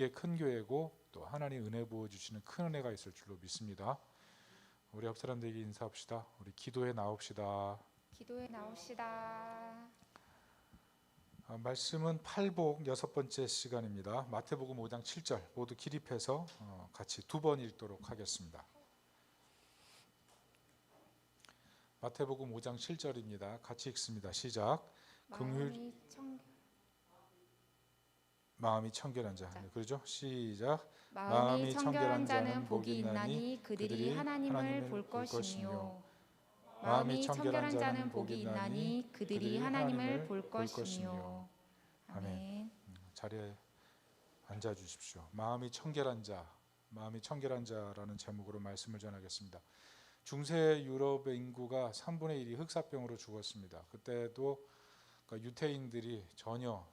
이게 큰 교회고 또 하나님 은혜 부어주시는 큰 은혜가 있을 줄로 믿습니다. 우리 옆 사람들에게 인사합시다. 우리 기도에 나옵시다. 기도에 나옵시다. 말씀은 팔복 6번째 시간입니다. 마태복음 5장 7절 모두 기립해서 같이 2번 읽도록 하겠습니다. 마태복음 5장 7절입니다. 같이 읽습니다. 시작. 마음이 청결한 자. 그러죠? 시작. 마음이 청결한 자는 복이 있나니 그들이 하나님을 볼 것이며. 마음이 청결한 자는 복이 있나니 그들이 하나님을 볼 것이며. 아멘. 자리에 앉아 주십시오. 마음이 청결한 자, 마음이 청결한 자라는 제목으로 말씀을 전하겠습니다. 중세 유럽의 인구가 3분의 1이 흑사병으로 죽었습니다. 그때도 유태인들이 전혀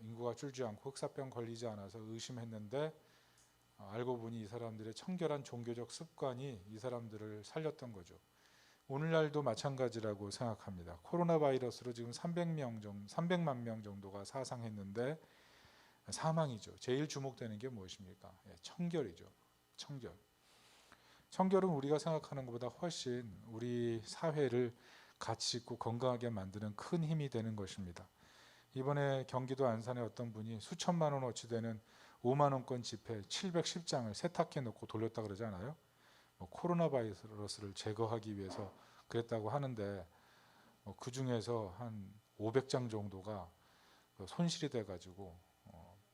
인구가 줄지 않고 흑사병 걸리지 않아서 의심했는데 알고 보니 이 사람들의 청결한 종교적 습관이 이 사람들을 살렸던 거죠. 오늘날도 마찬가지라고 생각합니다. 코로나 바이러스로 지금 300만 명 정도가 사상했는데 사망이죠. 제일 주목되는 게 무엇입니까? 청결이죠. 청결은 우리가 생각하는 것보다 훨씬 우리 사회를 가치 있고 건강하게 만드는 큰 힘이 되는 것입니다. 이번에 경기도 안산에 어떤 분이 수천만 원어치 되는 5만 원권 지폐 710장을 세탁해 놓고 돌렸다 그러지 않아요? 코로나 바이러스를 제거하기 위해서 그랬다고 하는데 그 중에서 한 500장 정도가 손실이 돼가지고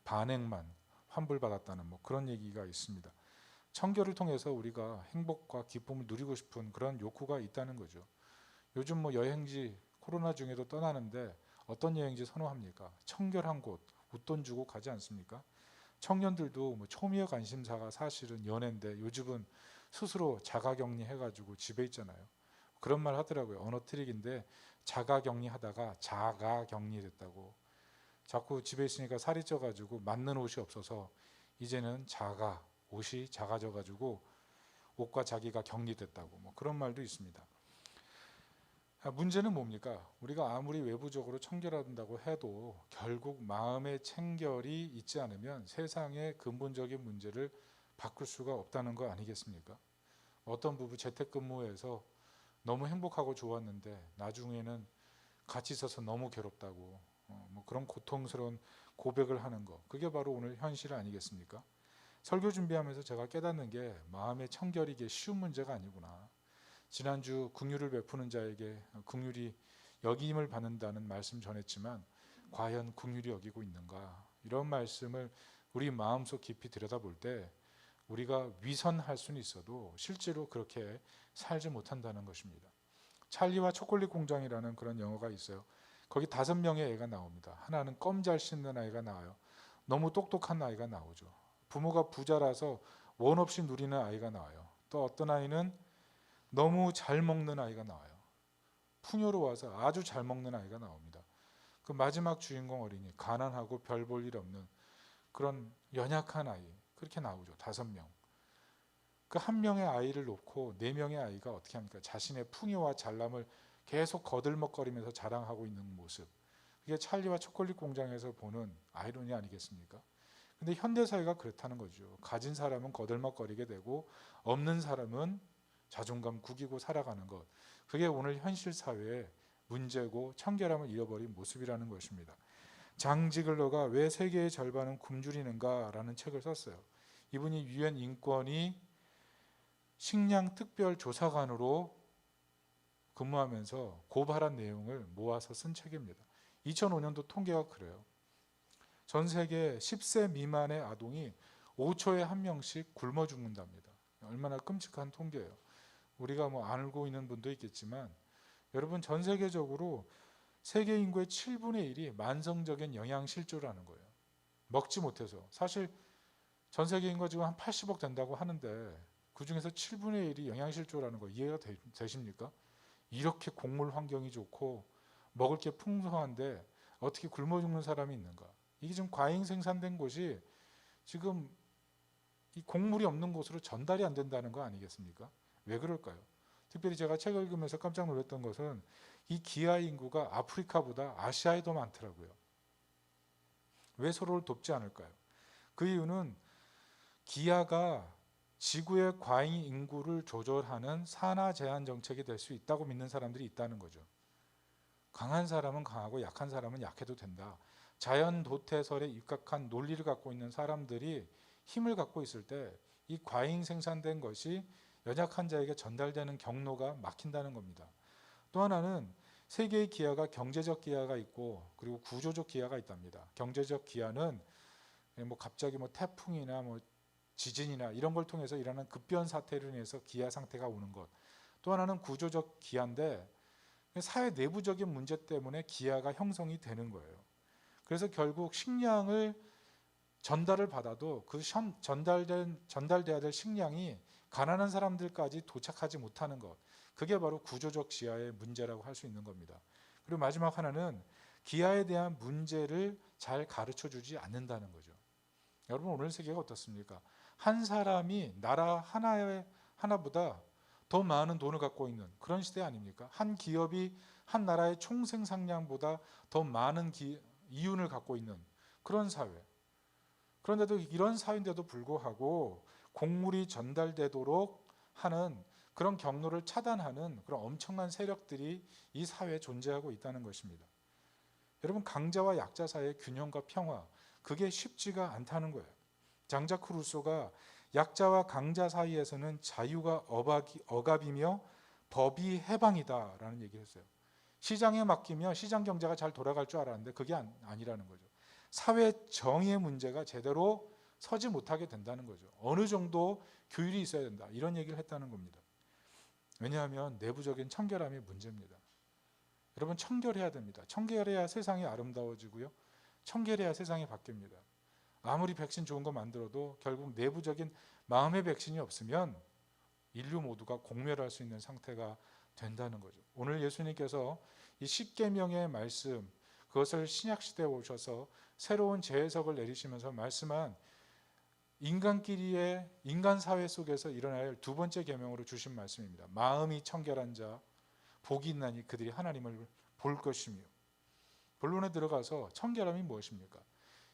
반액만 환불받았다는 그런 얘기가 있습니다. 청결을 통해서 우리가 행복과 기쁨을 누리고 싶은 그런 욕구가 있다는 거죠. 요즘 여행지 코로나 중에도 떠나는데 어떤 여행지 선호합니까? 청결한 곳, 웃돈 주고 가지 않습니까? 청년들도 초미의 관심사가 사실은 연애인데 요즘은 스스로 자가격리 해가지고 집에 있잖아요. 그런 말 하더라고요. 언어 트릭인데 자가격리 하다가 자가격리 됐다고. 자꾸 집에 있으니까 살이 쪄가지고 맞는 옷이 없어서 이제는 옷이 작아져가지고 옷과 자기가 격리됐다고 그런 말도 있습니다. 문제는 뭡니까? 우리가 아무리 외부적으로 청결한다고 해도 결국 마음의 청결이 있지 않으면 세상의 근본적인 문제를 바꿀 수가 없다는 거 아니겠습니까? 어떤 부부 재택근무에서 너무 행복하고 좋았는데 나중에는 같이 있어서 너무 괴롭다고 그런 고통스러운 고백을 하는 거, 그게 바로 오늘 현실 아니겠습니까? 설교 준비하면서 제가 깨닫는 게 마음의 청결이 이게 쉬운 문제가 아니구나. 지난주 긍휼을 베푸는 자에게 긍휼이 여김을 받는다는 말씀 전했지만 과연 긍휼이 여기고 있는가? 이런 말씀을 우리 마음속 깊이 들여다볼 때 우리가 위선할 수는 있어도 실제로 그렇게 살지 못한다는 것입니다. 찰리와 초콜릿 공장이라는 그런 영화가 있어요. 거기 5명의 애가 나옵니다. 하나는 껌 잘 씹는 아이가 나와요. 너무 똑똑한 아이가 나오죠. 부모가 부자라서 원 없이 누리는 아이가 나와요. 또 어떤 아이는 너무 잘 먹는 아이가 나와요. 풍요로워서 아주 잘 먹는 아이가 나옵니다. 그 마지막 주인공 어린이, 가난하고 별 볼 일 없는 그런 연약한 아이, 그렇게 나오죠. 5명. 그 한 명의 아이를 놓고 4명의 아이가 어떻게 합니까? 자신의 풍요와 잘남을 계속 거들먹거리면서 자랑하고 있는 모습. 그게 찰리와 초콜릿 공장에서 보는 아이러니 아니겠습니까? 근데 현대사회가 그렇다는 거죠. 가진 사람은 거들먹거리게 되고 없는 사람은 자존감 구기고 살아가는 것. 그게 오늘 현실 사회의 문제고 청결함을 잃어버린 모습이라는 것입니다. 장 지글러가 왜 세계의 절반은 굶주리는가 라는 책을 썼어요. 이분이 유엔 인권위 식량 특별 조사관으로 근무하면서 고발한 내용을 모아서 쓴 책입니다. 2005년도 통계가 그래요. 전 세계 10세 미만의 아동이 5초에 1명씩 굶어 죽는답니다. 얼마나 끔찍한 통계예요. 우리가 알고 있는 분도 있겠지만 여러분, 전 세계적으로 세계 인구의 7분의 1이 만성적인 영양실조라는 거예요. 먹지 못해서. 사실 전 세계 인구가 지금 한 80억 된다고 하는데 그 중에서 7분의 1이 영양실조라는 거 이해가 되십니까? 이렇게 곡물 환경이 좋고 먹을 게 풍성한데 어떻게 굶어 죽는 사람이 있는가? 이게 지금 과잉 생산된 곳이 지금 이 곡물이 없는 곳으로 전달이 안 된다는 거 아니겠습니까? 왜 그럴까요? 특별히 제가 책을 읽으면서 깜짝 놀랐던 것은 이 기아 인구가 아프리카보다 아시아에 더 많더라고요. 왜 서로를 돕지 않을까요? 그 이유는 기아가 지구의 과잉 인구를 조절하는 산화 제한 정책이 될 수 있다고 믿는 사람들이 있다는 거죠. 강한 사람은 강하고 약한 사람은 약해도 된다. 자연 도태설에 입각한 논리를 갖고 있는 사람들이 힘을 갖고 있을 때 이 과잉 생산된 것이 연약한 자에게 전달되는 경로가 막힌다는 겁니다. 또 하나는 세계의 기아가 경제적 기아가 있고 그리고 구조적 기아가 있답니다. 경제적 기아는 갑자기 태풍이나 지진이나 이런 걸 통해서 일어나는 급변 사태로 인해서 기아 상태가 오는 것. 또 하나는 구조적 기아인데 사회 내부적인 문제 때문에 기아가 형성이 되는 거예요. 그래서 결국 식량을 전달을 받아도 그 전달돼야 될 식량이 가난한 사람들까지 도착하지 못하는 것. 그게 바로 구조적 기아의 문제라고 할 수 있는 겁니다. 그리고 마지막 하나는 기아에 대한 문제를 잘 가르쳐 주지 않는다는 거죠. 여러분 오늘 세계가 어떻습니까? 한 사람이 나라 하나보다 더 많은 돈을 갖고 있는 그런 시대 아닙니까? 한 기업이 한 나라의 총생산량보다 더 많은 이윤을 갖고 있는 그런 사회. 그런데도 이런 사회인데도 불구하고 곡물이 전달되도록 하는 그런 경로를 차단하는 그런 엄청난 세력들이 이 사회에 존재하고 있다는 것입니다. 여러분 강자와 약자 사이의 균형과 평화 그게 쉽지가 않다는 거예요. 장자크 루소가 약자와 강자 사이에서는 자유가 억압이며 법이 해방이다라는 얘기를 했어요. 시장에 맡기면 시장 경제가 잘 돌아갈 줄 알았는데 그게 아니라는 거죠. 사회 정의의 문제가 제대로 서지 못하게 된다는 거죠. 어느 정도 규율이 있어야 된다. 이런 얘기를 했다는 겁니다. 왜냐하면 내부적인 청결함이 문제입니다. 여러분 청결해야 됩니다. 청결해야 세상이 아름다워지고요. 청결해야 세상이 바뀝니다. 아무리 백신 좋은 거 만들어도 결국 내부적인 마음의 백신이 없으면 인류 모두가 공멸할 수 있는 상태가 된다는 거죠. 오늘 예수님께서 이 십계명의 말씀 그것을 신약시대에 오셔서 새로운 재해석을 내리시면서 말씀한 인간끼리의 인간 사회 속에서 일어날 두 번째 계명으로 주신 말씀입니다. 마음이 청결한 자 복이 있나니 그들이 하나님을 볼 것이며. 본론에 들어가서 청결함이 무엇입니까?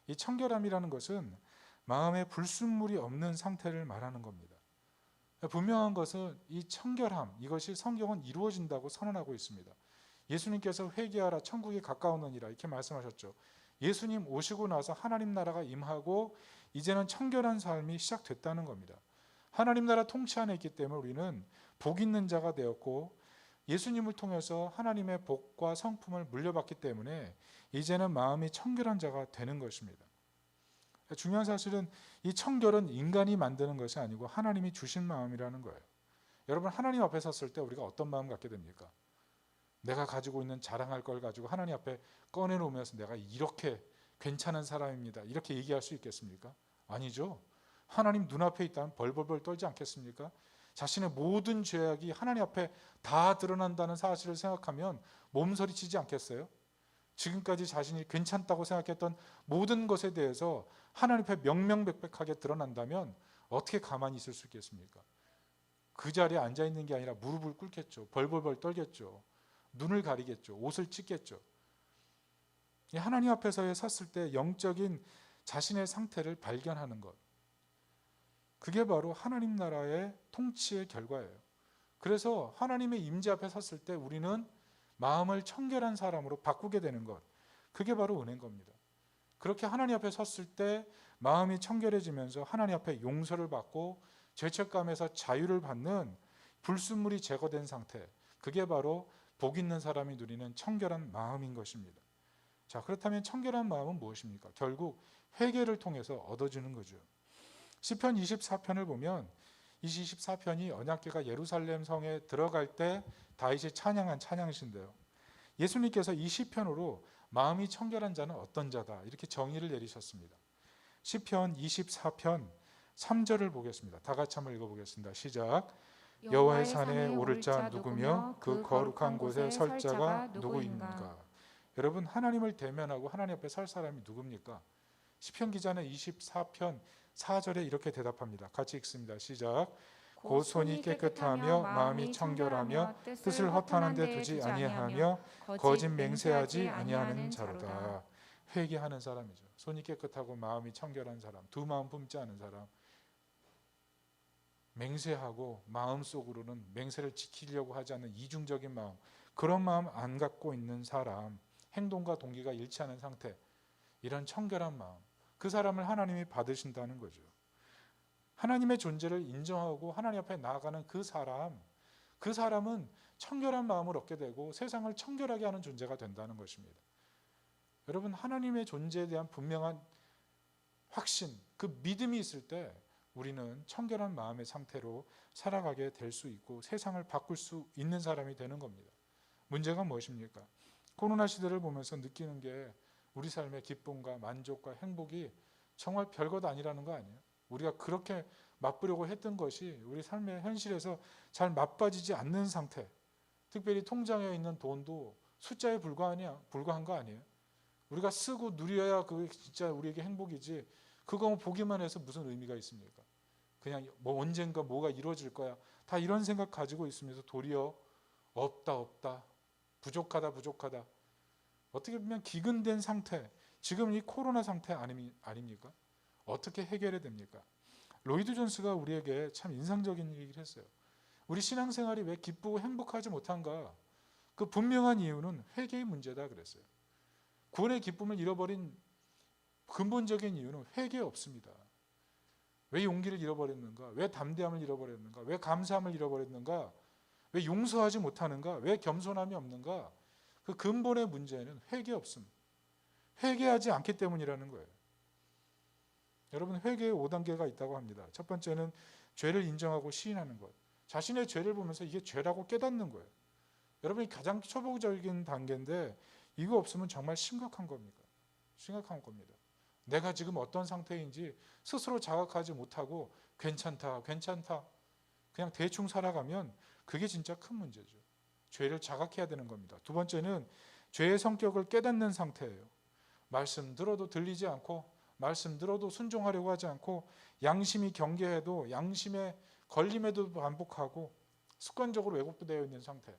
이 청결함이라는 것은 마음에 불순물이 없는 상태를 말하는 겁니다. 분명한 것은 이 청결함 이것이 성경은 이루어진다고 선언하고 있습니다. 예수님께서 회개하라 천국이 가까우느니라 이렇게 말씀하셨죠. 예수님 오시고 나서 하나님 나라가 임하고 이제는 청결한 삶이 시작됐다는 겁니다. 하나님 나라 통치 안에 있기 때문에 우리는 복 있는 자가 되었고 예수님을 통해서 하나님의 복과 성품을 물려받기 때문에 이제는 마음이 청결한 자가 되는 것입니다. 중요한 사실은 이 청결은 인간이 만드는 것이 아니고 하나님이 주신 마음이라는 거예요. 여러분 하나님 앞에 섰을 때 우리가 어떤 마음 갖게 됩니까? 내가 가지고 있는 자랑할 걸 가지고 하나님 앞에 꺼내놓으면서 내가 이렇게 괜찮은 사람입니다. 이렇게 얘기할 수 있겠습니까? 아니죠. 하나님 눈앞에 있다면 벌벌벌 떨지 않겠습니까? 자신의 모든 죄악이 하나님 앞에 다 드러난다는 사실을 생각하면 몸서리치지 않겠어요? 지금까지 자신이 괜찮다고 생각했던 모든 것에 대해서 하나님 앞에 명명백백하게 드러난다면 어떻게 가만히 있을 수 있겠습니까? 그 자리에 앉아있는 게 아니라 무릎을 꿇겠죠. 벌벌벌 떨겠죠. 눈을 가리겠죠. 옷을 찢겠죠. 하나님 앞에서 섰을 때 영적인 자신의 상태를 발견하는 것. 그게 바로 하나님 나라의 통치의 결과예요. 그래서 하나님의 임재 앞에 섰을 때 우리는 마음을 청결한 사람으로 바꾸게 되는 것. 그게 바로 은혜인 겁니다. 그렇게 하나님 앞에 섰을 때 마음이 청결해지면서 하나님 앞에 용서를 받고 죄책감에서 자유를 받는 불순물이 제거된 상태. 그게 바로 복 있는 사람이 누리는 청결한 마음인 것입니다. 자, 그렇다면 청결한 마음은 무엇입니까? 결국 회개를 통해서 얻어지는 거죠. 시편 24편을 보면 이 24편이 언약궤가 예루살렘 성에 들어갈 때 다윗이 찬양한 찬양이신데요. 예수님께서 이 시편으로 마음이 청결한 자는 어떤 자다 이렇게 정의를 내리셨습니다. 시편 24편 3절을 보겠습니다. 다 같이 한번 읽어보겠습니다. 시작. 여호와의 산에 오를 자 누구며 그 거룩한 곳에 설 자가 누구인가. 여러분 하나님을 대면하고 하나님 앞에 설 사람이 누굽니까? 시편 기자는 24편 4절에 이렇게 대답합니다. 같이 읽습니다. 시작. 곧 손이 깨끗하며 마음이 청결하며 뜻을 허탄한 데 두지 아니하며 거짓 맹세하지 아니하는 자로다. 회개하는 사람이죠. 손이 깨끗하고 마음이 청결한 사람, 두 마음 품지 않은 사람, 맹세하고 마음속으로는 맹세를 지키려고 하지 않는 이중적인 마음, 그런 마음 안 갖고 있는 사람, 행동과 동기가 일치하는 상태, 이런 청결한 마음, 그 사람을 하나님이 받으신다는 거죠. 하나님의 존재를 인정하고 하나님 앞에 나아가는 그 사람은 청결한 마음을 얻게 되고 세상을 청결하게 하는 존재가 된다는 것입니다. 여러분, 하나님의 존재에 대한 분명한 확신, 그 믿음이 있을 때 우리는 청결한 마음의 상태로 살아가게 될 수 있고 세상을 바꿀 수 있는 사람이 되는 겁니다. 문제가 무엇입니까? 코로나 시대를 보면서 느끼는 게 우리 삶의 기쁨과 만족과 행복이 정말 별것 아니라는 거 아니에요? 우리가 그렇게 맛보려고 했던 것이 우리 삶의 현실에서 잘 맛봐지지 않는 상태, 특별히 통장에 있는 돈도 숫자에 불과한 거 아니에요? 우리가 쓰고 누려야 그게 진짜 우리에게 행복이지, 그거 보기만 해서 무슨 의미가 있습니까? 그냥 뭐 언젠가 뭐가 이루어질 거야, 다 이런 생각 가지고 있으면서 도리어 없다, 부족하다, 어떻게 보면 기근된 상태, 지금 이 코로나 상태 아닙니까? 어떻게 해결해야 됩니까? 로이드 존스가 우리에게 참 인상적인 얘기를 했어요. 우리 신앙생활이 왜 기쁘고 행복하지 못한가? 그 분명한 이유는 회개의 문제다 그랬어요. 구원의 기쁨을 잃어버린 근본적인 이유는 회개에 없습니다. 왜 용기를 잃어버렸는가? 왜 담대함을 잃어버렸는가? 왜 감사함을 잃어버렸는가? 왜 용서하지 못하는가? 왜 겸손함이 없는가? 그 근본의 문제는 회개 없음. 회개하지 않기 때문이라는 거예요. 여러분, 회개의 5단계가 있다고 합니다. 첫 번째는 죄를 인정하고 시인하는 것. 자신의 죄를 보면서 이게 죄라고 깨닫는 거예요. 여러분이 가장 초보적인 단계인데 이거 없으면 정말 심각한 겁니다. 심각한 겁니다. 내가 지금 어떤 상태인지 스스로 자각하지 못하고 괜찮다 그냥 대충 살아가면 그게 진짜 큰 문제죠. 죄를 자각해야 되는 겁니다. 두 번째는 죄의 성격을 깨닫는 상태예요. 말씀 들어도 들리지 않고, 말씀 들어도 순종하려고 하지 않고, 양심이 경계해도 양심에 걸림에도 반복하고 습관적으로 왜곡되어 있는 상태.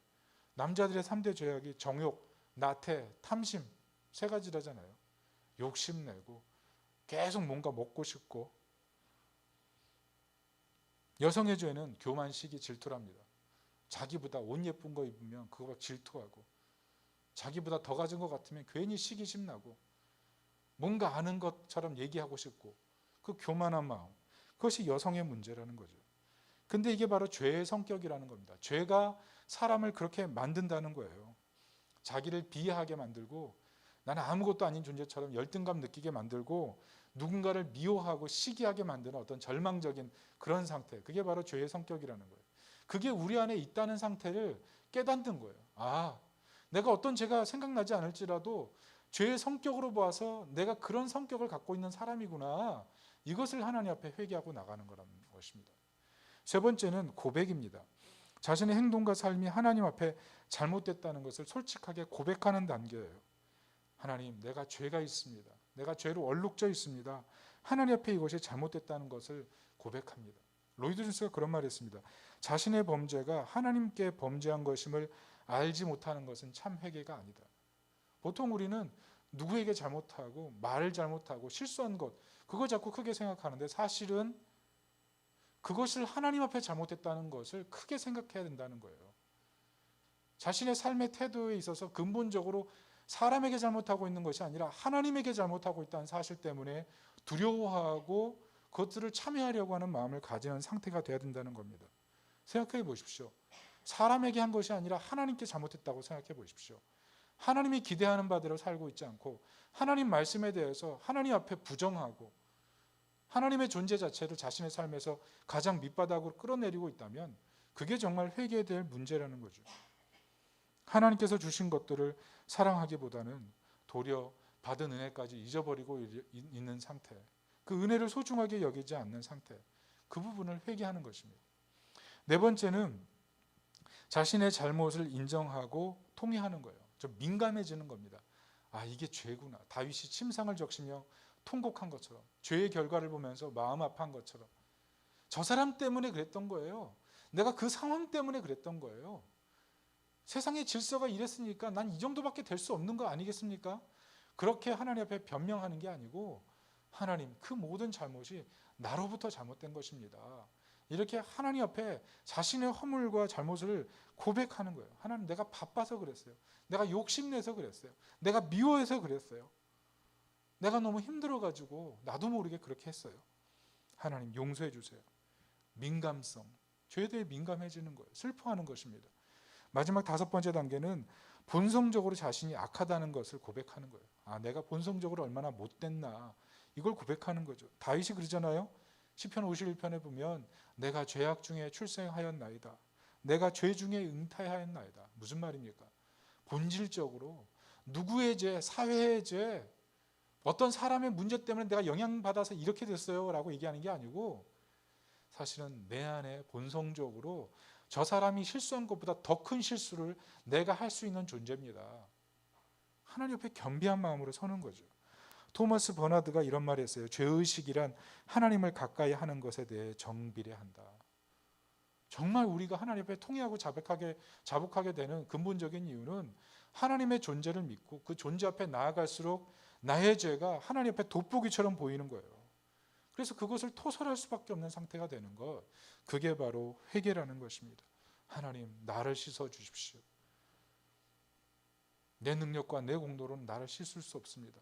남자들의 3대 죄악이 정욕, 나태, 탐심, 세 가지라잖아요. 욕심내고 계속 뭔가 먹고 싶고. 여성의 죄는 교만, 시기, 질투랍니다. 자기보다 옷 예쁜 거 입으면 그거 질투하고, 자기보다 더 가진 것 같으면 괜히 시기심 나고, 뭔가 아는 것처럼 얘기하고 싶고, 그 교만한 마음, 그것이 여성의 문제라는 거죠. 근데 이게 바로 죄의 성격이라는 겁니다. 죄가 사람을 그렇게 만든다는 거예요. 자기를 비하하게 만들고, 나는 아무것도 아닌 존재처럼 열등감 느끼게 만들고, 누군가를 미워하고 시기하게 만드는 어떤 절망적인 그런 상태, 그게 바로 죄의 성격이라는 거예요. 그게 우리 안에 있다는 상태를 깨닫는 거예요. 아, 내가 어떤 죄가 생각나지 않을지라도 죄의 성격으로 봐서 내가 그런 성격을 갖고 있는 사람이구나, 이것을 하나님 앞에 회개하고 나가는 거라는 것입니다. 세 번째는 고백입니다. 자신의 행동과 삶이 하나님 앞에 잘못됐다는 것을 솔직하게 고백하는 단계예요. 하나님, 내가 죄가 있습니다. 내가 죄로 얼룩져 있습니다. 하나님 앞에 이것이 잘못됐다는 것을 고백합니다. 로이드 존스가 그런 말을 했습니다. 자신의 범죄가 하나님께 범죄한 것임을 알지 못하는 것은 참 회개가 아니다. 보통 우리는 누구에게 잘못하고 말을 잘못하고 실수한 것, 그거 자꾸 크게 생각하는데 사실은 그것을 하나님 앞에 잘못했다는 것을 크게 생각해야 된다는 거예요. 자신의 삶의 태도에 있어서 근본적으로 사람에게 잘못하고 있는 것이 아니라 하나님에게 잘못하고 있다는 사실 때문에 두려워하고 그것들을 참여하려고 하는 마음을 가지는 상태가 돼야 된다는 겁니다. 생각해 보십시오. 사람에게 한 것이 아니라 하나님께 잘못했다고 생각해 보십시오. 하나님이 기대하는 바대로 살고 있지 않고 하나님 말씀에 대해서 하나님 앞에 부정하고 하나님의 존재 자체를 자신의 삶에서 가장 밑바닥으로 끌어내리고 있다면 그게 정말 회개해야 될 문제라는 거죠. 하나님께서 주신 것들을 사랑하기보다는 도리어 받은 은혜까지 잊어버리고 있는 상태, 그 은혜를 소중하게 여기지 않는 상태, 그 부분을 회개하는 것입니다. 네 번째는 자신의 잘못을 인정하고 통회하는 거예요. 좀 민감해지는 겁니다. 아, 이게 죄구나. 다윗이 침상을 적시며 통곡한 것처럼, 죄의 결과를 보면서 마음 아파한 것처럼, 저 사람 때문에 그랬던 거예요. 내가 그 상황 때문에 그랬던 거예요. 세상의 질서가 이랬으니까 난 이 정도밖에 될 수 없는 거 아니겠습니까? 그렇게 하나님 앞에 변명하는 게 아니고 하나님, 그 모든 잘못이 나로부터 잘못된 것입니다. 이렇게 하나님 앞에 자신의 허물과 잘못을 고백하는 거예요. 하나님, 내가 바빠서 그랬어요. 내가 욕심내서 그랬어요. 내가 미워해서 그랬어요. 내가 너무 힘들어가지고 나도 모르게 그렇게 했어요. 하나님, 용서해 주세요. 민감성, 죄에 대해 민감해지는 거예요. 슬퍼하는 것입니다. 마지막 5번째 단계는 본성적으로 자신이 악하다는 것을 고백하는 거예요. 아, 내가 본성적으로 얼마나 못됐나, 이걸 고백하는 거죠. 다윗이 그러잖아요. 시편 51편에 보면 내가 죄악 중에 출생하였나이다. 내가 죄 중에 잉태하였나이다. 무슨 말입니까? 본질적으로 누구의 죄, 사회의 죄, 어떤 사람의 문제 때문에 내가 영향받아서 이렇게 됐어요 라고 얘기하는 게 아니고, 사실은 내 안에 본성적으로 저 사람이 실수한 것보다 더 큰 실수를 내가 할 수 있는 존재입니다. 하나님 옆에 겸비한 마음으로 서는 거죠. 토마스 버나드가 이런 말을 했어요. 죄의식이란 하나님을 가까이 하는 것에 대해 정비례한다. 정말 우리가 하나님 앞에 통회하고 자복하게 되는 근본적인 이유는 하나님의 존재를 믿고 그 존재 앞에 나아갈수록 나의 죄가 하나님 앞에 돋보기처럼 보이는 거예요. 그래서 그것을 토설할 수밖에 없는 상태가 되는 것, 그게 바로 회개라는 것입니다. 하나님, 나를 씻어 주십시오. 내 능력과 내 공로로는 나를 씻을 수 없습니다.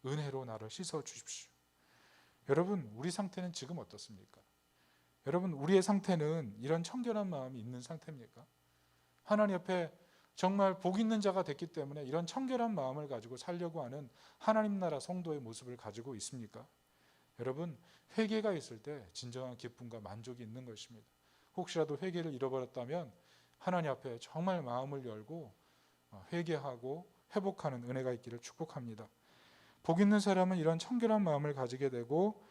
은혜로 나를 씻어 주십시오. 여러분, 우리 상태는 지금 어떻습니까? 여러분, 우리의 상태는 이런 청결한 마음이 있는 상태입니까? 하나님 앞에 정말 복 있는 자가 됐기 때문에 이런 청결한 마음을 가지고 살려고 하는 하나님 나라 성도의 모습을 가지고 있습니까? 여러분, 회개가 있을 때 진정한 기쁨과 만족이 있는 것입니다. 혹시라도 회개를 잃어버렸다면 하나님 앞에 정말 마음을 열고 회개하고 회복하는 은혜가 있기를 축복합니다. 복 있는 사람은 이런 청결한 마음을 가지게 되고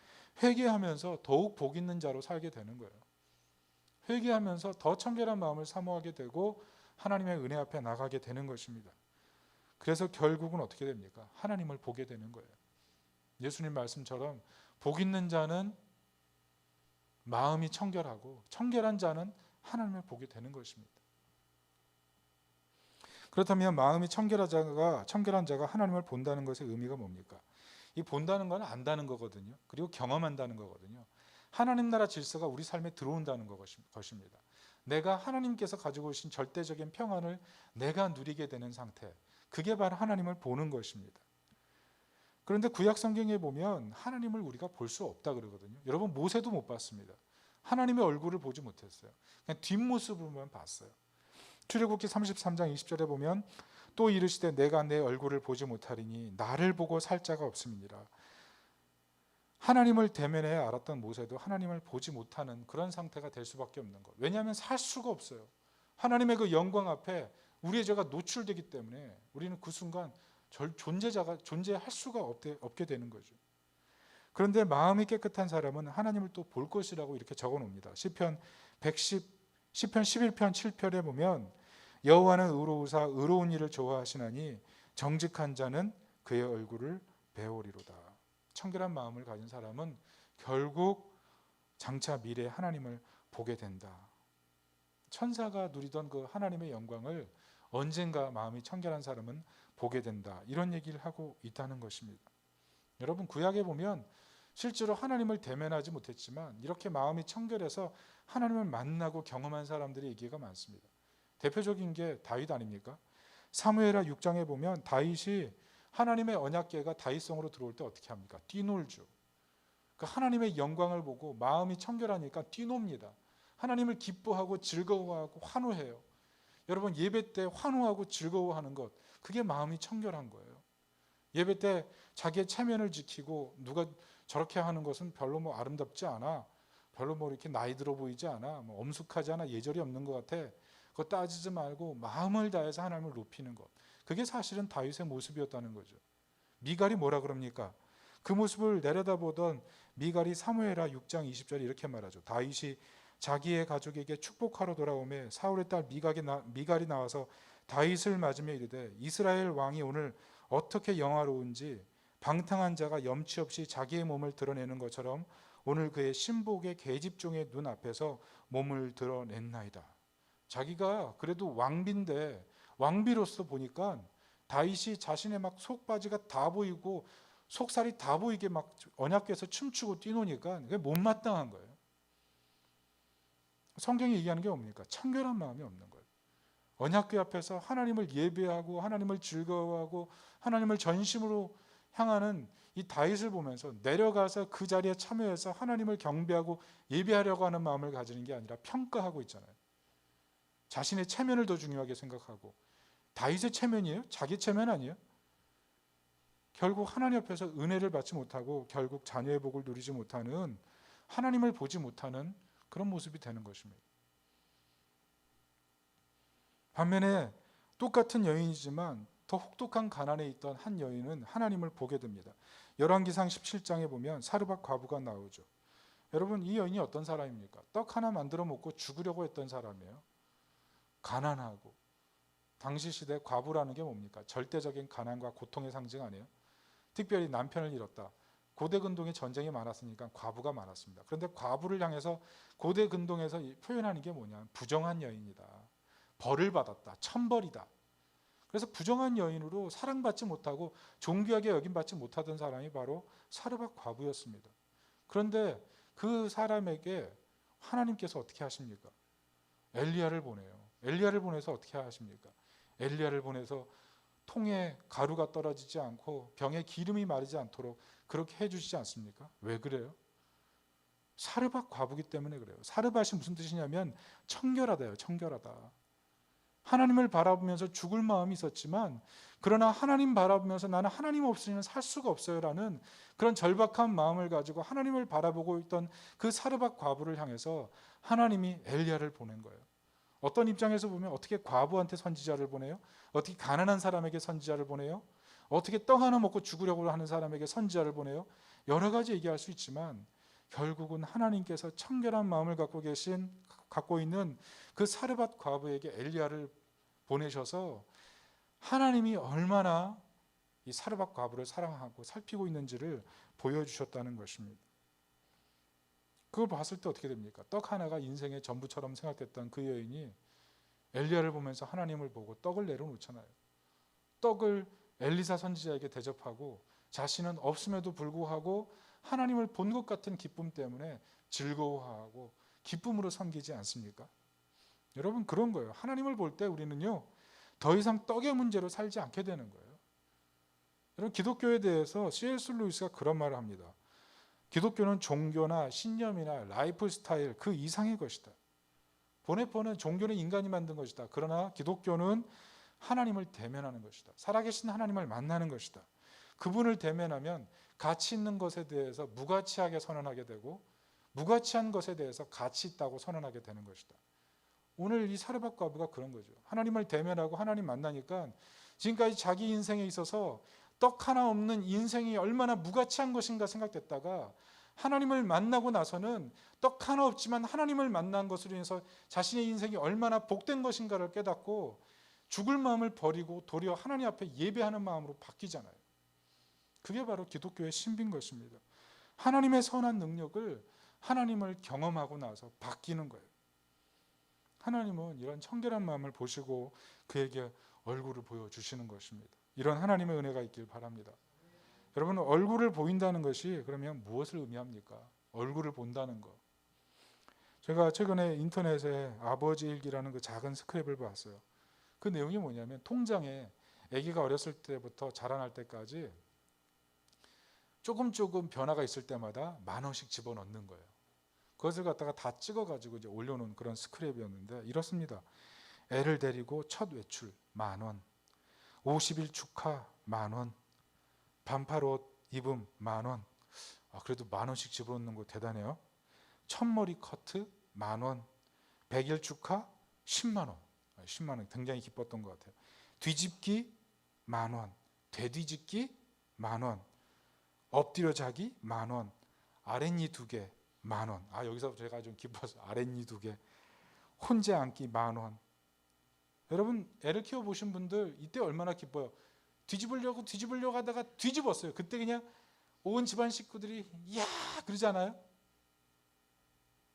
회개하면서 더욱 복 있는 자로 살게 되는 거예요. 회개하면서 더 청결한 마음을 사모하게 되고 하나님의 은혜 앞에 나가게 되는 것입니다. 그래서 결국은 어떻게 됩니까? 하나님을 보게 되는 거예요. 예수님 말씀처럼 복 있는 자는 마음이 청결하고 청결한 자는 하나님을 보게 되는 것입니다. 그렇다면 마음이 청결한 자가 하나님을 본다는 것의 의미가 뭡니까? 이 본다는 건 안다는 거거든요. 그리고 경험한다는 거거든요. 하나님 나라 질서가 우리 삶에 들어온다는 것입니다. 내가 하나님께서 가지고 오신 절대적인 평안을 내가 누리게 되는 상태, 그게 바로 하나님을 보는 것입니다. 그런데 구약 성경에 보면 하나님을 우리가 볼 수 없다 그러거든요. 여러분, 모세도 못 봤습니다. 하나님의 얼굴을 보지 못했어요. 그냥 뒷모습으로만 봤어요. 출애굽기 33장 20절에 보면 또 이르시되 내가 내 얼굴을 보지 못하리니 나를 보고 살 자가 없음이니라. 하나님을 대면해 알았던 모세도 하나님을 보지 못하는 그런 상태가 될 수밖에 없는 것. 왜냐하면 살 수가 없어요. 하나님의 그 영광 앞에 우리의 죄가 노출되기 때문에 우리는 그 순간 존재할 수가 없게 되는 거죠. 그런데 마음이 깨끗한 사람은 하나님을 또 볼 것이라고 이렇게 적어 놓습니다. 시편 11편 7편에 보면 여호와는 의로우사 의로운 일을 좋아하시나니 정직한 자는 그의 얼굴을 배우리로다. 청결한 마음을 가진 사람은 결국 장차 미래에 하나님을 보게 된다. 천사가 누리던 그 하나님의 영광을 언젠가 마음이 청결한 사람은 보게 된다. 이런 얘기를 하고 있다는 것입니다. 여러분, 구약에 보면 실제로 하나님을 대면하지 못했지만 이렇게 마음이 청결해서 하나님을 만나고 경험한 사람들의 얘기가 많습니다. 대표적인 게 다윗 아닙니까? 사무엘하 6장에 보면 다윗이 하나님의 언약궤가 다윗성으로 들어올 때 어떻게 합니까? 뛰놀죠. 그 하나님의 영광을 보고 마음이 청결하니까 뛰놉니다. 하나님을 기뻐하고 즐거워하고 환호해요. 여러분, 예배 때 환호하고 즐거워하는 것, 그게 마음이 청결한 거예요. 예배 때 자기의 체면을 지키고 누가 저렇게 하는 것은 별로 아름답지 않아, 별로 이렇게 나이 들어 보이지 않아, 엄숙하지 않아, 예절이 없는 것 같아, 그거 따지지 말고 마음을 다해서 하나님을 높이는 것, 그게 사실은 다윗의 모습이었다는 거죠. 미갈이 뭐라 그럽니까? 그 모습을 내려다보던 미갈이 사무엘하 6장 20절에 이렇게 말하죠. 다윗이 자기의 가족에게 축복하러 돌아오매 사울의 딸 미갈이 나와서 다윗을 맞으며 이르되 이스라엘 왕이 오늘 어떻게 영화로운지 방탕한 자가 염치 없이 자기의 몸을 드러내는 것처럼 오늘 그의 신복의 계집종의 눈 앞에서 몸을 드러냈나이다. 자기가 그래도 왕비인데 왕비로서 보니까 다윗이 자신의 막 속바지가 다 보이고 속살이 다 보이게 막 언약궤에서 춤추고 뛰노니까 그게 못마땅한 거예요. 성경이 얘기하는 게 뭡니까? 청결한 마음이 없는 거예요. 언약궤 앞에서 하나님을 예배하고 하나님을 즐거워하고 하나님을 전심으로 향하는 이 다윗을 보면서 내려가서 그 자리에 참여해서 하나님을 경배하고 예배하려고 하는 마음을 가지는 게 아니라 평가하고 있잖아요. 자신의 체면을 더 중요하게 생각하고. 다윗의 체면이에요? 자기 체면 아니에요? 결국 하나님 앞에서 은혜를 받지 못하고 결국 자녀의 복을 누리지 못하는, 하나님을 보지 못하는 그런 모습이 되는 것입니다. 반면에 똑같은 여인이지만 더 혹독한 가난에 있던 한 여인은 하나님을 보게 됩니다. 열왕기상 17장에 보면 사르밧 과부가 나오죠. 여러분, 이 여인이 어떤 사람입니까? 떡 하나 만들어 먹고 죽으려고 했던 사람이에요. 가난하고. 당시 시대 과부라는 게 뭡니까? 절대적인 가난과 고통의 상징 아니에요? 특별히 남편을 잃었다. 고대 근동에 전쟁이 많았으니까 과부가 많았습니다. 그런데 과부를 향해서 고대 근동에서 표현하는 게 뭐냐? 부정한 여인이다. 벌을 받았다. 천벌이다. 그래서 부정한 여인으로 사랑받지 못하고 존귀하게 여김받지 못하던 사람이 바로 사르밧 과부였습니다. 그런데 그 사람에게 하나님께서 어떻게 하십니까? 엘리야를 보내요. 엘리야를 보내서 어떻게 하십니까? 엘리야를 보내서 통에 가루가 떨어지지 않고 병에 기름이 마르지 않도록 그렇게 해주시지 않습니까? 왜 그래요? 사르밧 과부기 때문에 그래요. 사르밧이 무슨 뜻이냐면 청결하다요. 청결하다. 하나님을 바라보면서 죽을 마음이 있었지만 그러나 하나님 바라보면서 나는 하나님 없이는 살 수가 없어요라는 그런 절박한 마음을 가지고 하나님을 바라보고 있던 그 사르밧 과부를 향해서 하나님이 엘리야를 보낸 거예요. 어떤 입장에서 보면 어떻게 과부한테 선지자를 보내요? 어떻게 가난한 사람에게 선지자를 보내요? 어떻게 떡 하나 먹고 죽으려고 하는 사람에게 선지자를 보내요? 여러 가지 얘기할 수 있지만 결국은 하나님께서 청결한 마음을 갖고 있는 그 사르밧 과부에게 엘리야를 보내셔서 하나님이 얼마나 이 사르밧 과부를 사랑하고 살피고 있는지를 보여주셨다는 것입니다. 그걸 봤을 때 어떻게 됩니까? 떡 하나가 인생의 전부처럼 생각됐던 그 여인이 엘리야를 보면서 하나님을 보고 떡을 내려놓잖아요. 떡을 엘리사 선지자에게 대접하고 자신은 없음에도 불구하고 하나님을 본 것 같은 기쁨 때문에 즐거워하고 기쁨으로 섬기지 않습니까? 여러분, 그런 거예요. 하나님을 볼 때 우리는요, 더 이상 떡의 문제로 살지 않게 되는 거예요. 여러분, 기독교에 대해서 C.S. 루이스가 그런 말을 합니다. 기독교는 종교나 신념이나 라이프 스타일 그 이상의 것이다. 보네포는 종교는 인간이 만든 것이다. 그러나 기독교는 하나님을 대면하는 것이다. 살아계신 하나님을 만나는 것이다. 그분을 대면하면 가치 있는 것에 대해서 무가치하게 선언하게 되고 무가치한 것에 대해서 가치 있다고 선언하게 되는 것이다. 오늘 이 사르밧 과부가 그런 거죠. 하나님을 대면하고 하나님 만나니까 지금까지 자기 인생에 있어서 떡 하나 없는 인생이 얼마나 무가치한 것인가 생각됐다가 하나님을 만나고 나서는 떡 하나 없지만 하나님을 만난 것으로 인해서 자신의 인생이 얼마나 복된 것인가를 깨닫고 죽을 마음을 버리고 도리어 하나님 앞에 예배하는 마음으로 바뀌잖아요. 그게 바로 기독교의 신비인 것입니다. 하나님의 선한 능력을 하나님을 경험하고 나서 바뀌는 거예요. 하나님은 이런 청결한 마음을 보시고 그에게 얼굴을 보여주시는 것입니다. 이런 하나님의 은혜가 있길 바랍니다. 여러분, 얼굴을 보인다는 것이 그러면 무엇을 의미합니까? 얼굴을 본다는 것. 제가 최근에 인터넷에 아버지 일기라는 그 작은 스크랩을 봤어요. 그 내용이 뭐냐면 통장에 아기가 어렸을 때부터 자라날 때까지 조금 변화가 있을 때마다 10,000원씩 집어넣는 거예요. 그것을 갖다가 다 찍어가지고 이제 올려놓은 그런 스크랩이었는데 이렇습니다. 애를 데리고 첫 외출 10,000원, 50일 축하 10,000원, 반팔옷 입음 10,000원. 그래도 10,000원씩 집어넣는 거 대단해요. 첫머리 커트 10,000원, 100일 축하 10만 원. 10만 원 굉장히 기뻤던 것 같아요. 뒤집기 10,000원, 되뒤집기 10,000원, 엎드려 자기 10,000원, 아랫니 2개 10,000원. 여기서 제가 좀 기뻐서 아랫니 2개, 혼자 앉기 10,000원. 여러분, 애를 키워보신 분들 이때 얼마나 기뻐요. 뒤집으려고 하다가 뒤집었어요. 그때 그냥 온 집안 식구들이 이야 그러잖아요.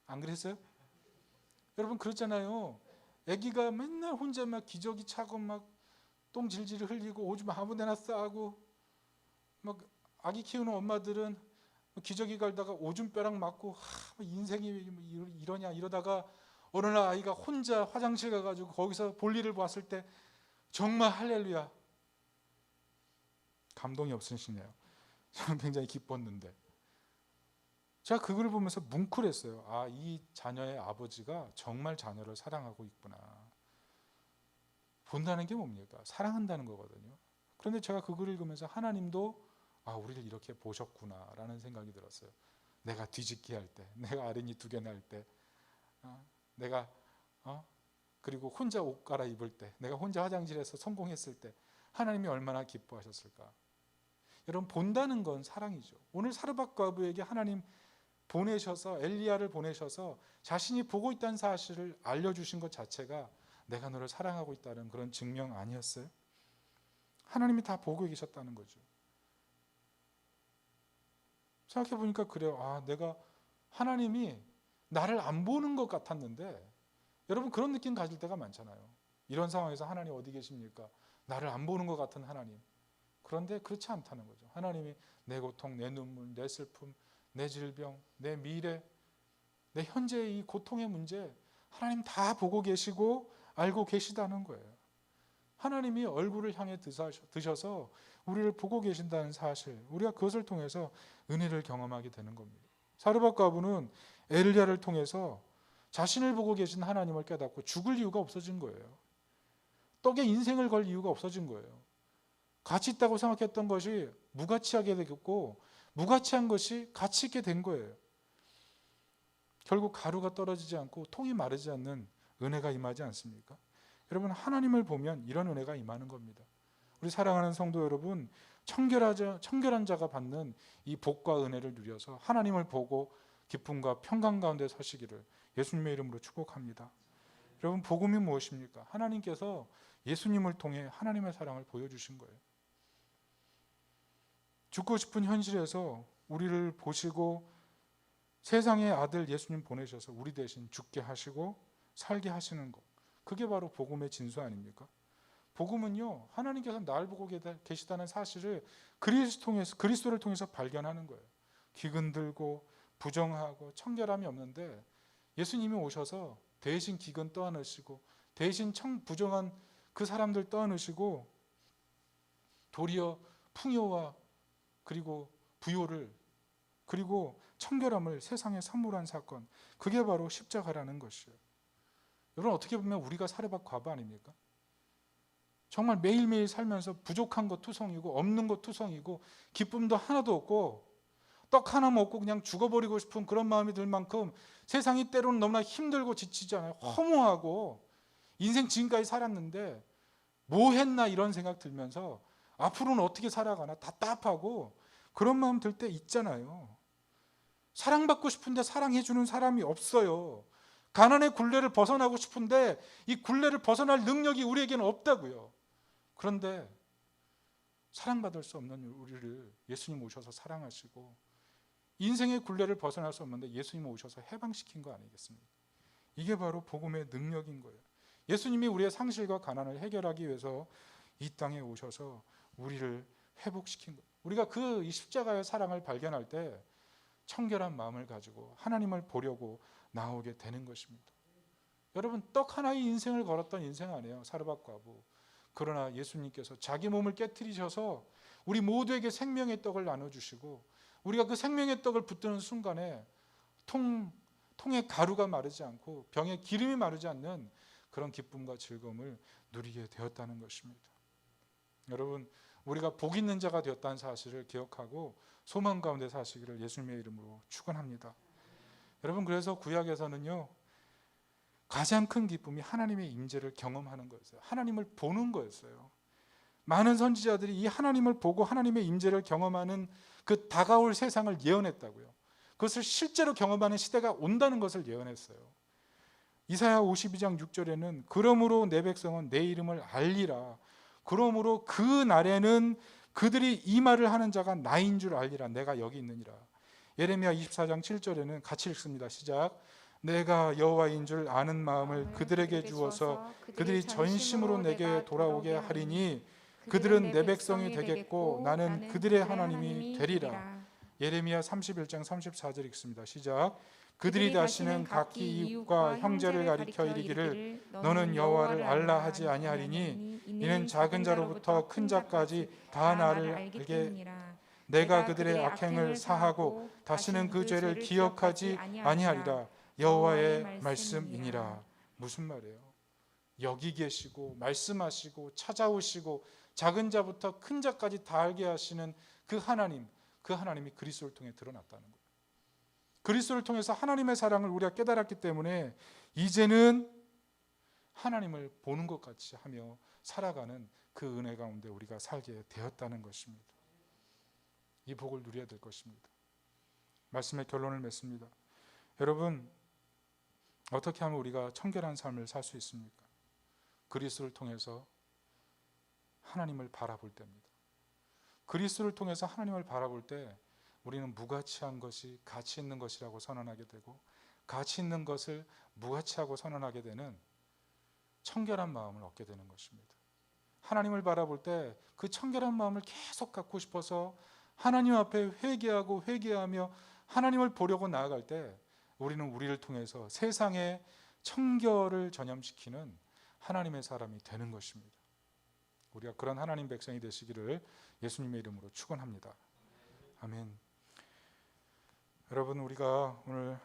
안 그랬어요? 여러분, 그렇잖아요. 아기가 맨날 혼자 막 기저귀 차고 막 똥 질질 흘리고 오줌 아무데나 싸고, 막 아기 키우는 엄마들은 기저귀 갈다가 오줌벼락 맞고 인생이 이러냐 이러다가 어느 날 아이가 혼자 화장실 가가지고 거기서 볼일을 봤을 때 정말 할렐루야, 감동이 없으시네요. 저는 굉장히 기뻤는데 제가 그걸 보면서 뭉클했어요. 아, 이 자녀의 아버지가 정말 자녀를 사랑하고 있구나. 본다는 게 뭡니까? 사랑한다는 거거든요. 그런데 제가 그걸 읽으면서 하나님도 우리를 이렇게 보셨구나라는 생각이 들었어요. 내가 뒤집기 할 때, 내가 아린이 2개 날 때, 내가 그리고 혼자 옷 갈아입을 때, 내가 혼자 화장실에서 성공했을 때 하나님이 얼마나 기뻐하셨을까. 여러분, 본다는 건 사랑이죠. 오늘 사르밧 과부에게 하나님 보내셔서, 엘리야를 보내셔서 자신이 보고 있다는 사실을 알려주신 것 자체가 내가 너를 사랑하고 있다는 그런 증명 아니었어요? 하나님이 다 보고 계셨다는 거죠. 생각해 보니까 그래요. 내가 하나님이 나를 안 보는 것 같았는데, 여러분 그런 느낌 가질 때가 많잖아요. 이런 상황에서 하나님 어디 계십니까? 나를 안 보는 것 같은 하나님. 그런데 그렇지 않다는 거죠. 하나님이 내 고통, 내 눈물, 내 슬픔, 내 질병, 내 미래, 내 현재의 이 고통의 문제 하나님 다 보고 계시고 알고 계시다는 거예요. 하나님이 얼굴을 향해 드셔서 우리를 보고 계신다는 사실, 우리가 그것을 통해서 은혜를 경험하게 되는 겁니다. 사르밧 과부는 엘리야를 통해서 자신을 보고 계신 하나님을 깨닫고 죽을 이유가 없어진 거예요. 떡에 인생을 걸 이유가 없어진 거예요. 가치 있다고 생각했던 것이 무가치하게 되었고, 무가치한 것이 가치 있게 된 거예요. 결국 가루가 떨어지지 않고 통이 마르지 않는 은혜가 임하지 않습니까? 여러분, 하나님을 보면 이런 은혜가 임하는 겁니다. 우리 사랑하는 성도 여러분, 청결한 자가 받는 이 복과 은혜를 누려서 하나님을 보고 기쁨과 평강 가운데 서시기를 예수님의 이름으로 축복합니다. 여러분, 복음이 무엇입니까? 하나님께서 예수님을 통해 하나님의 사랑을 보여주신 거예요. 죽고 싶은 현실에서 우리를 보시고 세상의 아들 예수님 보내셔서 우리 대신 죽게 하시고 살게 하시는 것, 그게 바로 복음의 진수 아닙니까? 복음은요, 하나님께서 날 보고 계시다는 사실을 그리스도를 통해서 발견하는 거예요. 기근들고 부정하고 청결함이 없는데 예수님이 오셔서 대신 기근 떠안으시고 대신 부정한 그 사람들 떠안으시고 도리어 풍요와 그리고 부요를 그리고 청결함을 세상에 선물한 사건, 그게 바로 십자가라는 것이에요. 여러분, 어떻게 보면 우리가 사르밧 과부 아닙니까? 정말 매일매일 살면서 부족한 것 투성이고 없는 것 투성이고 기쁨도 하나도 없고 떡 하나 먹고 그냥 죽어버리고 싶은 그런 마음이 들 만큼 세상이 때로는 너무나 힘들고 지치잖아요. 허무하고 인생 지금까지 살았는데 뭐 했나 이런 생각 들면서 앞으로는 어떻게 살아가나 답답하고 그런 마음 들 때 있잖아요. 사랑받고 싶은데 사랑해주는 사람이 없어요. 가난의 굴레를 벗어나고 싶은데 이 굴레를 벗어날 능력이 우리에게는 없다고요. 그런데 사랑받을 수 없는 우리를 예수님 오셔서 사랑하시고 인생의 굴레를 벗어날 수 없는데 예수님 오셔서 해방시킨 거 아니겠습니까? 이게 바로 복음의 능력인 거예요. 예수님이 우리의 상실과 가난을 해결하기 위해서 이 땅에 오셔서 우리를 회복시킨 거예요. 우리가 그 이 십자가의 사랑을 발견할 때 청결한 마음을 가지고 하나님을 보려고 나오게 되는 것입니다. 여러분, 떡 하나의 인생을 걸었던 인생 아니에요, 사르밧 과부. 그러나 예수님께서 자기 몸을 깨트리셔서 우리 모두에게 생명의 떡을 나눠주시고 우리가 그 생명의 떡을 붙드는 순간에 통에 가루가 마르지 않고 병에 기름이 마르지 않는 그런 기쁨과 즐거움을 누리게 되었다는 것입니다. 여러분, 우리가 복 있는 자가 되었다는 사실을 기억하고 소망 가운데 사시기를 예수님의 이름으로 축원합니다. 여러분, 그래서 구약에서는요, 가장 큰 기쁨이 하나님의 임재를 경험하는 거였어요. 하나님을 보는 거였어요. 많은 선지자들이 이 하나님을 보고 하나님의 임재를 경험하는 그 다가올 세상을 예언했다고요. 그것을 실제로 경험하는 시대가 온다는 것을 예언했어요. 이사야 52장 6절에는 그러므로 내 백성은 내 이름을 알리라. 그러므로 그 날에는 그들이 이 말을 하는 자가 나인 줄 알리라. 내가 여기 있느니라. 예레미야 24장 7절에는 같이 읽습니다. 시작. 내가 여호와인 줄 아는 마음을 그들에게 주어서 그들이 전심으로 내게 돌아오게 하리니 그들은 내 백성이 되겠고 나는 그들의 하나님이 되리라. 예레미야 31장 34절 읽습니다. 시작. 그들이 다시는 각기 이웃과 형제를 가리켜 이르기를 너는 여호와를 알라 하지 아니하리니 이는 작은 자로부터 큰 자까지 다 나를 알게 내가 그들의 악행을 사하고 다시는 그 죄를 기억하지 아니하리라. 여호와의 말씀이니라. 무슨 말이에요? 여기 계시고 말씀하시고 찾아오시고 작은 자부터 큰 자까지 다 알게 하시는 그 하나님이 그리스도를 통해 드러났다는 거예요. 그리스도를 통해서 하나님의 사랑을 우리가 깨달았기 때문에 이제는 하나님을 보는 것 같이 하며 살아가는 그 은혜 가운데 우리가 살게 되었다는 것입니다. 이 복을 누려야 될 것입니다. 말씀의 결론을 맺습니다. 여러분, 어떻게 하면 우리가 청결한 삶을 살 수 있습니까? 그리스도를 통해서 하나님을 바라볼 때입니다. 그리스도를 통해서 하나님을 바라볼 때 우리는 무가치한 것이 가치 있는 것이라고 선언하게 되고 가치 있는 것을 무가치하고 선언하게 되는 청결한 마음을 얻게 되는 것입니다. 하나님을 바라볼 때 그 청결한 마음을 계속 갖고 싶어서 하나님 앞에 회개하며 하나님을 보려고 나아갈 때 우리는 우리를 통해서 세상의 청결을 전염시키는 하나님의 사람이 되는 것입니다. 우리가 그런 하나님 백성이 되시기를 예수님의 이름으로 축원합니다. 아멘. 여러분, 우리가 오늘